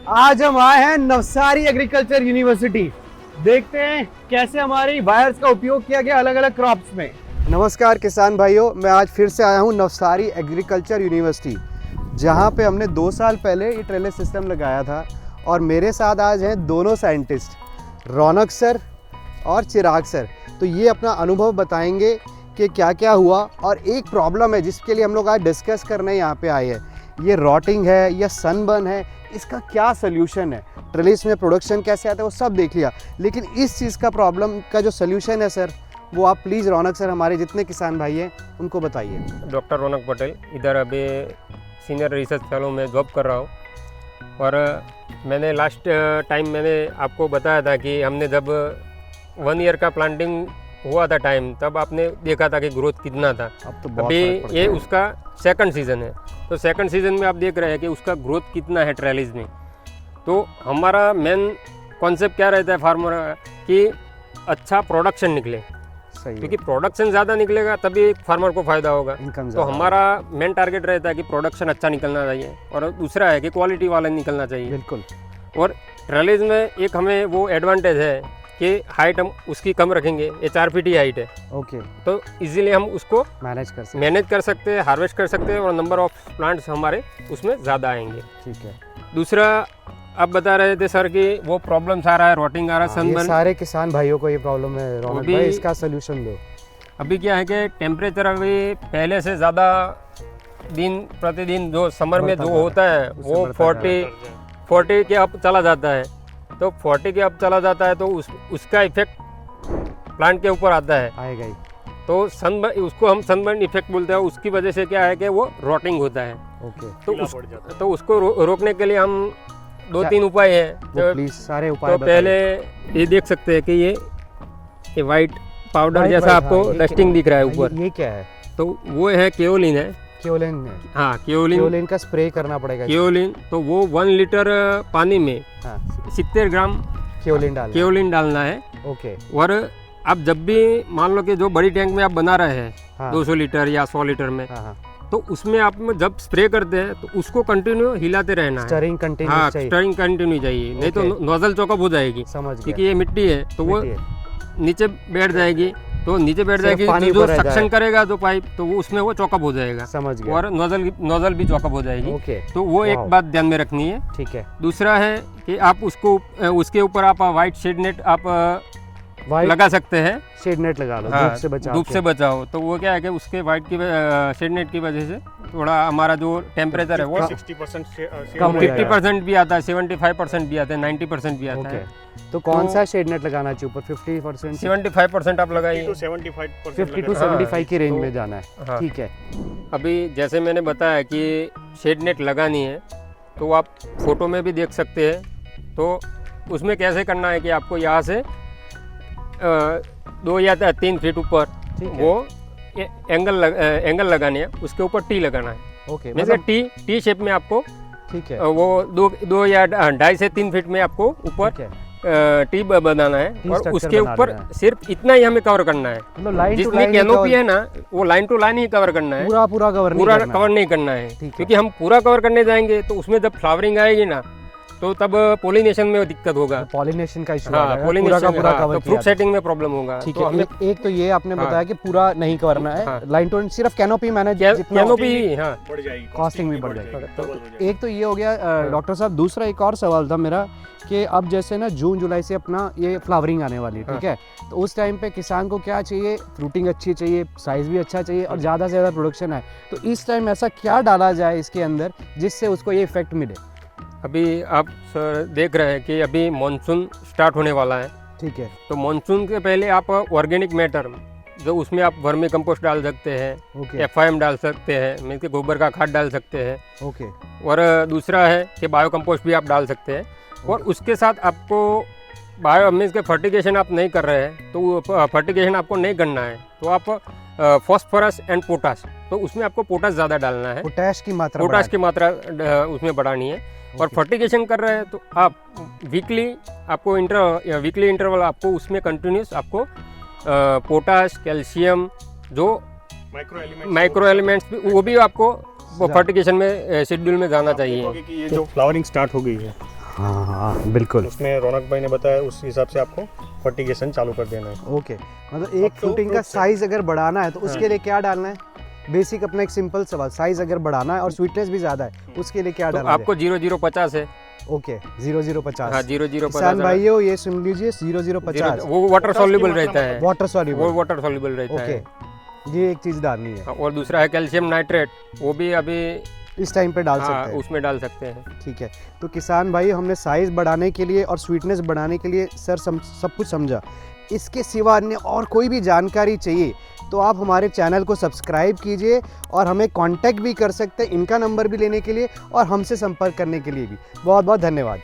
आज हम आए हैं नवसारी एग्रीकल्चर यूनिवर्सिटी। देखते हैं कैसे हमारी वायर्स का उपयोग किया गया अलग अलग क्रॉप्स में। नमस्कार किसान भाइयों, मैं आज फिर से आया हूँ नवसारी एग्रीकल्चर यूनिवर्सिटी, जहाँ पे हमने 2 साल पहले ये ट्रेलेस सिस्टम लगाया था। और मेरे साथ आज हैं दोनों साइंटिस्ट, रौनक सर और चिराग सर। तो ये अपना अनुभव बताएंगे कि क्या क्या हुआ। और एक प्रॉब्लम है जिसके लिए हम लोग आज डिस्कस करने यहाँ पे आए हैं, ये रॉटिंग है या सनबर्न है, इसका क्या सोल्यूशन है, ट्रेलिस में प्रोडक्शन कैसे आता है वो सब देख लिया। लेकिन इस चीज़ का प्रॉब्लम का जो सोल्यूशन है सर, वो आप प्लीज़ रौनक सर, हमारे जितने किसान भाई हैं उनको बताइए। डॉक्टर रौनक पटेल, इधर अभी सीनियर रिसर्च फेलो में जॉब कर रहा हूँ। और मैंने लास्ट टाइम मैंने आपको बताया था कि हमने जब 1 ईयर का प्लांटिंग हुआ था टाइम, तब आपने देखा था कि ग्रोथ कितना था। अब तो बहुत अभी फर्क पड़ ये गया। उसका सेकंड सीज़न है, तो सेकंड सीज़न में आप देख रहे हैं कि उसका ग्रोथ कितना है ट्रेलिस में। तो हमारा मेन कॉन्सेप्ट क्या रहता है फार्मर का कि अच्छा प्रोडक्शन निकले, सही है। क्योंकि प्रोडक्शन ज़्यादा निकलेगा तभी फार्मर को फ़ायदा होगा। इनकम तो हमारा मेन टारगेट रहता है कि प्रोडक्शन अच्छा निकलना चाहिए, और दूसरा है कि क्वालिटी वाला निकलना चाहिए। बिल्कुल। और ट्रेलिस में एक हमें वो एडवांटेज है कि हाइट हम उसकी कम रखेंगे, ये 4 फीट ही हाइट है, ओके, तो इजीली हम उसको मैनेज कर सकते हैं, हार्वेस्ट कर सकते हैं, और नंबर ऑफ प्लांट्स हमारे उसमें ज़्यादा आएंगे। ठीक है। दूसरा, आप बता रहे थे सर कि वो प्रॉब्लम्स आ रहा है, रॉटिंग आ रहा है, ये सनबर्न। सारे किसान भाइयों को ये प्रॉब्लम है रौनक अभी- भाई, इसका सोल्यूशन दो। अभी क्या है कि टेम्परेचर अभी पहले से ज़्यादा दिन प्रतिदिन जो समर में बढ़ता जो जा रहा है, होता है उससे वो बढ़ता जा 40 के अब चला जाता है। तो 40 के अब चला जाता है तो उसका इफेक्ट प्लांट के ऊपर आता है। आएगा ही। तो सनबर्न, उसको हम सनबर्न इफेक्ट बोलते हैं। उसकी वजह से क्या है कि वो रॉटिंग होता है। ओके, तो उसको रोकने के लिए हम 2-3 उपाय हैं। वो प्लीज सारे उपाय तो बताइए। पहले ये देख सकते हैं कि ये वाइट पाउडर White, जैसा white, आपको हाँ, ये डस्टिंग दिख रहा है क्या- ऊपर, ये क्या है? तो वो है केओलिन है। केओलिन है। हाँ, केओलिन। केओलिन का स्प्रे करना पड़ेगा। केओलिन तो वो 1 लीटर पानी में हाँ, 70 ग्राम केओलिन डालना है। ओके। और आप जब भी मान लो कि जो बड़ी टैंक में आप बना रहे हैं, हाँ, 200 लीटर या 100 लीटर में, हाँ, हाँ। तो उसमें आप जब स्प्रे करते हैं तो उसको कंटिन्यू हिलाते रहना है। स्टरिंग हाँ, कंटिन्यूस चाहिए। स्टरिंग कंटिन्यू चाहिए, नहीं तो Okay. नोजल चौकअप हो जाएगी। समझ क्योंकि गया। ये मिट्टी है तो वो मिट्टी है। नीचे बैठ जाएगी, तो नीचे बैठ सिर्फ जाएगी पानी तो जो ऊपर रह सक्शन जाएगा। करेगा जो पाइप, तो वो उसमें वो चौकअप हो जाएगा, समझ गया। और नोजल भी चौकअप हो जाएगी। ओके, तो वो एक वाह। बात ध्यान में रखनी है। ठीक है। दूसरा है कि आप उसके ऊपर आप वाइट शेड नेट आप वाइट लगा सकते हैं। शेड नेट लगा लो, हाँ, धूप से बचाओ। धूप से बचाओ। तो वो क्या है कि उसके वाइट की शेड नेट की वजह से थोड़ा हमारा जो टेम्परेचर है वो 60% कम हो जाएगा। 50% भी आता है, 75% भी आता है, 90% भी आता है। ओके, तो कौन तो- सा शेड नेट लगाना चाहिए ऊपर? 50%? 75% आप लगाइए। 75% 50 to हाँ, 75 की रेंज तो- में जाना है। हाँ। ठीक है। अभी जैसे मैंने बताया कि शेड नेट लगानी है, तो आप फोटो में भी देख सकते हैं। तो उसमें कैसे करना है कि आपको यहाँ से 2 या 3 फीट ऊपर ठीक है। वो एंगल लगानी है, उसके ऊपर टी लगाना है। ओके, जैसे मतलब टी शेप में आपको ठीक है। वो 2 या 2.5 से 3 फीट में आपको ऊपर ठीक है। टी बनाना है, T और structure उसके बना ऊपर देना है। सिर्फ इतना ही हमें कवर करना है। मतलब लाइन टू जितनी लाइन कैनोपी है ना, वो लाइन टू लाइन ही कवर करना है, पूरा पूरा कवर नहीं पूरा करना कवर नहीं करना है। ठीक है। क्योंकि हम पूरा कवर करने जाएंगे तो उसमें जब फ्लावरिंग आएगी ना, तो तब पोलिनेशन में दिक्कत होगा। पॉलिनेशन का इशू हाँ, पूरा का पोलिनेशन पूरा तो कवर फ्रूट किया। सेटिंग में प्रॉब्लम होगा। ठीक तो है। हमें एक तो ये आपने हाँ। बताया कि पूरा नहीं करना है, हाँ। लाइन टू सिर्फ कैनोपी मैनेज जितना कैनोपी, हाँ, बढ़ जाएगी, कॉस्टिंग भी बढ़ जाएगी। double हो जाएगी। एक तो ये हो गया डॉक्टर साहब। दूसरा एक और सवाल था मेरा कि अब जैसे ना जून जुलाई से अपना ये फ्लावरिंग आने वाली है, ठीक है, तो उस टाइम पे किसान को क्या चाहिए? फ्रूटिंग अच्छी चाहिए, साइज भी अच्छा चाहिए, और ज़्यादा से ज़्यादा प्रोडक्शन है। तो इस टाइम ऐसा क्या डाला जाए इसके अंदर जिससे उसको ये इफेक्ट मिले? अभी आप सर देख रहे हैं कि अभी मानसून स्टार्ट होने वाला है। ठीक है। तो मानसून के पहले आप ऑर्गेनिक मैटर, जो उसमें आप वर्मी कंपोस्ट डाल सकते हैं, ओके, FIM डाल सकते हैं, मीन्स के गोबर का खाद डाल सकते हैं, ओके, और दूसरा है कि बायो कंपोस्ट भी आप डाल सकते हैं। और उसके साथ आपको बायो मीन्स के फर्टिगेशन आप नहीं कर रहे हैं, तो फर्टिगेशन आपको नहीं करना है, तो आप फॉस्फोरस एंड पोटाश, तो उसमें आपको पोटाश ज़्यादा डालना है, पोटाश की मात्रा पोटाश की मात्रा उसमें बढ़ानी है। और फर्टिगेशन कर रहे हैं तो आप वीकली इंटरवल आपको उसमें कंटिन्यूस आपको पोटाश, कैल्शियम, जो माइक्रो एलिमेंट्स भी, वो भी आपको फर्टिगेशन में शेड्यूल में जाना चाहिए। कि ये जो फ्लावरिंग स्टार्ट हो गई है, हाँ हाँ बिल्कुल। उसमें रौनक भाई ने बताया उस हिसाब से आपको फर्टिगेशन चालू कर देना है। ओके, मतलब एक अब तो फ्रूटिंग का fruits है। साइज अगर बढ़ाना है तो उसके हाँ। लिए क्या डालना है? बेसिक अपना एक सिंपल सवाल, साइज अगर बढ़ाना है और स्वीटनेस भी ज़्यादा है उसके लिए क्या तो डालना है? आपको 0050 है। ओके 0050। हाँ 0050 किसान भाइयों ये सुन लीजिए 0050 वो वाटर 50 सॉल्युबल की रहता है, वाटर वो सॉल्युबल। वाटर सॉल्युबल रहता ओके, है। ये एक चीज़ डालनी है, हाँ, और दूसरा है कैल्शियम नाइट्रेट, वो भी अभी इस टाइम पे डाल हाँ सकते हैं। उसमें डाल सकते हैं। ठीक है, तो किसान भाई हमने साइज़ बढ़ाने के लिए और स्वीटनेस बढ़ाने के लिए सर सब कुछ समझा। इसके सिवा अन्य और कोई भी जानकारी चाहिए तो आप हमारे चैनल को सब्सक्राइब कीजिए और हमें कांटेक्ट भी कर सकते हैं इनका नंबर भी लेने के लिए और हमसे संपर्क करने के लिए भी। बहुत बहुत धन्यवाद।